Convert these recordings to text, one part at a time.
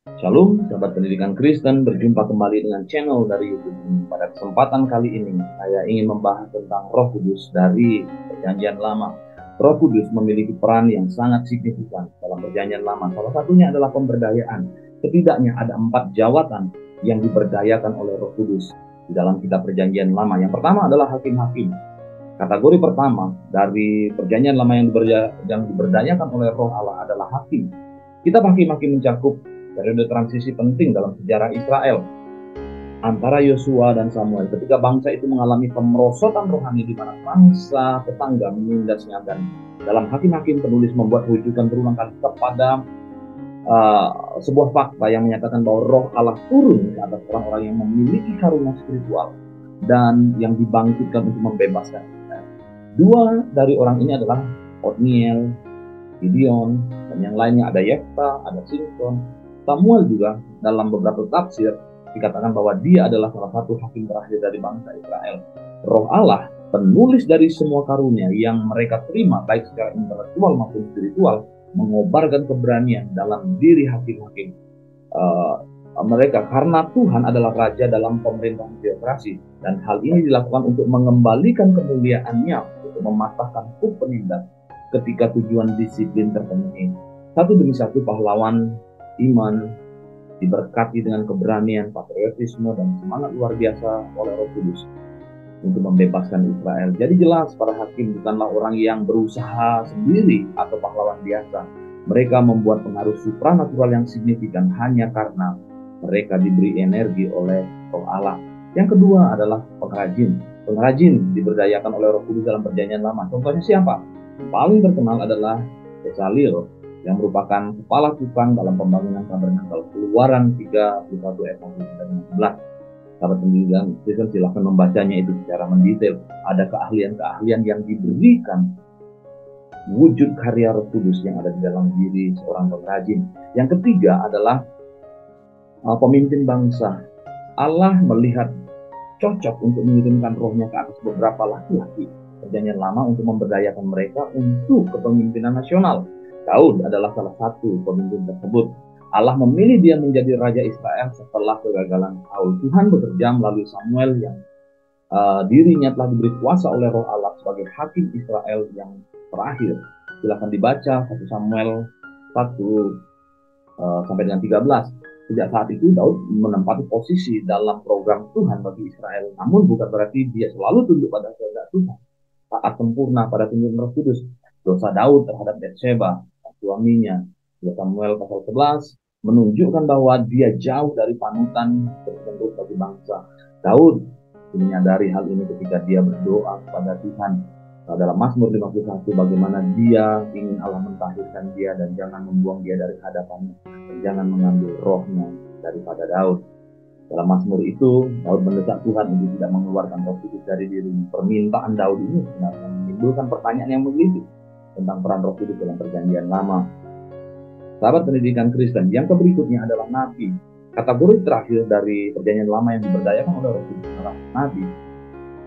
Shalom, sahabat pendidikan Kristen, berjumpa kembali dengan channel dari YouTube ini. Pada kesempatan kali ini, saya ingin membahas tentang Roh Kudus dari Perjanjian Lama. Roh Kudus memiliki peran yang sangat signifikan dalam Perjanjian Lama. Salah satunya adalah pemberdayaan. Setidaknya ada 4 jawatan yang diberdayakan oleh Roh Kudus di dalam kitab Perjanjian Lama. Yang pertama adalah hakim-hakim. Kategori pertama dari Perjanjian Lama yang diberdayakan oleh Roh Allah adalah hakim. Kitab Hakim-Hakim mencakup periode transisi penting dalam sejarah Israel antara Yosua dan Samuel ketika bangsa itu mengalami pemerosotan rohani di mana bangsa tetangga menindasnya. Dan dalam Hakim-Hakim penulis membuat rujukan berulang kali kepada sebuah fakta yang menyatakan bahwa Roh Allah turun ke atas orang-orang yang memiliki karunia spiritual dan yang dibangkitkan untuk membebaskan Israel. Dua dari orang ini adalah Otniel, Gideon, dan yang lainnya ada Yefta, ada Simson. Samuel juga dalam beberapa tafsir dikatakan bahwa dia adalah salah satu hakim terakhir dari bangsa Israel. Roh Allah, penulis dari semua karunia yang mereka terima baik secara intelektual maupun spiritual, mengobarkan keberanian dalam diri hakim-hakim mereka, karena Tuhan adalah raja dalam pemerintahan teokrasi, dan hal ini dilakukan untuk mengembalikan kemuliaannya, untuk mematahkan kuk penindas ketika tujuan disiplin terpenuhi. Satu demi satu pahlawan iman diberkati dengan keberanian, patriotisme, dan semangat luar biasa oleh Roh Kudus untuk membebaskan Israel. Jadi jelas para hakim bukanlah orang yang berusaha sendiri atau pahlawan biasa. Mereka membuat pengaruh supranatural yang signifikan hanya karena mereka diberi energi oleh Roh Allah. Yang kedua adalah pengrajin. Pengrajin diberdayakan oleh Roh Kudus dalam Perjanjian Lama. Contohnya siapa? Yang paling terkenal adalah Bezalel, yang merupakan kepala tukang dalam pembangunan tabernakel. Keluaran 31 ayat 1-11. Sahabat pendidikan Kristen silahkan membacanya itu secara mendetail. Ada keahlian-keahlian yang diberikan wujud karya Roh Kudus yang ada di dalam diri seorang pengrajin. Yang ketiga adalah pemimpin bangsa. Allah melihat cocok untuk mengirimkan rohnya ke atas beberapa laki-laki Perjanjian Lama untuk memberdayakan mereka untuk kepemimpinan nasional. Daud adalah salah satu pemimpin tersebut. Allah memilih dia menjadi raja Israel setelah kegagalan Saul. Tuhan bekerja melalui Samuel yang dirinya telah diberi kuasa oleh Roh Allah sebagai hakim Israel yang terakhir. Silakan dibaca 1 Samuel 1 sampai dengan 13. Sejak saat itu Daud menempati posisi dalam program Tuhan bagi Israel. Namun bukan berarti dia selalu tunduk pada kehendak Tuhan. Taat sempurna pada tuntunan Roh Kudus. Dosa Daud terhadap Bathsheba, suaminya, 2 Samuel pasal 11, menunjukkan bahwa dia jauh dari panutan tertentu bagi bangsa. Daud menyadari hal ini ketika dia berdoa kepada Tuhan dalam Mazmur 51, bagaimana dia ingin Allah mentahirkan dia dan jangan membuang dia dari hadapannya, dan jangan mengambil rohnya daripada Daud. Dalam Mazmur itu, Daud mendesak Tuhan untuk tidak mengeluarkan Roh Kudus dari dirinya. Permintaan Daud ini sebenarnya menimbulkan pertanyaan yang menggelitik tentang peran Roh Kudus dalam Perjanjian Lama. Sahabat pendidikan Kristen, yang berikutnya adalah nabi. Kategori terakhir dari Perjanjian Lama yang diberdayakan oleh Roh Kudus adalah nabi.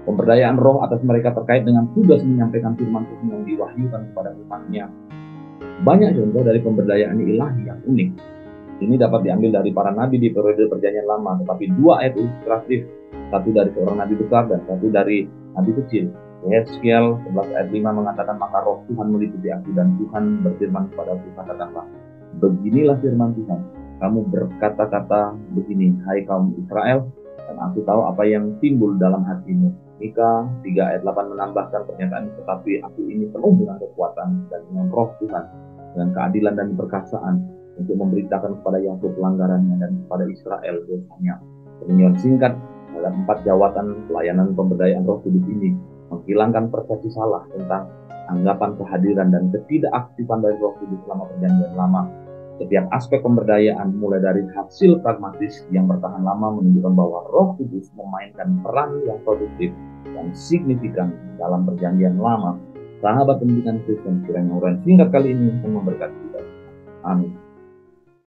Pemberdayaan roh atas mereka terkait dengan tugas menyampaikan firman Tuhan yang diwahyukan kepada umatnya. Banyak contoh dari pemberdayaan ilahi yang unik. Ini dapat diambil dari para nabi di periode Perjanjian Lama, tetapi 2 ayat ilustratif, satu dari seorang nabi besar dan satu dari nabi kecil. Yeskiel 11 ayat 5 mengatakan, maka roh Tuhan meliputi aku dan Tuhan berfirman kepada aku, katakanlah, beginilah firman Tuhan, kamu berkata-kata begini, hai kaum Israel, dan aku tahu apa yang timbul dalam hatimu. Mika 3 ayat 8 menambahkan pernyataan, tetapi aku ini penuh dengan kekuatan dan dengan roh Tuhan, dengan keadilan dan perkasaan, untuk memberitakan kepada Yakub pelanggarannya dan kepada Israel dosanya. Peninjauan singkat dalam 4 jawatan pelayanan pemberdayaan Roh Kudus ini menghilangkan persepsi salah tentang anggapan kehadiran dan ketidakaktifan dari Roh Kudus selama Perjanjian Lama. Setiap aspek pemberdayaan, mulai dari hasil pragmatis yang bertahan lama, menunjukkan bahwa Roh Kudus memainkan peran yang produktif dan signifikan dalam Perjanjian Lama. Sahabat pendidikan Kristen, kiranya uraian singkat kali ini memberkati kita. Amin.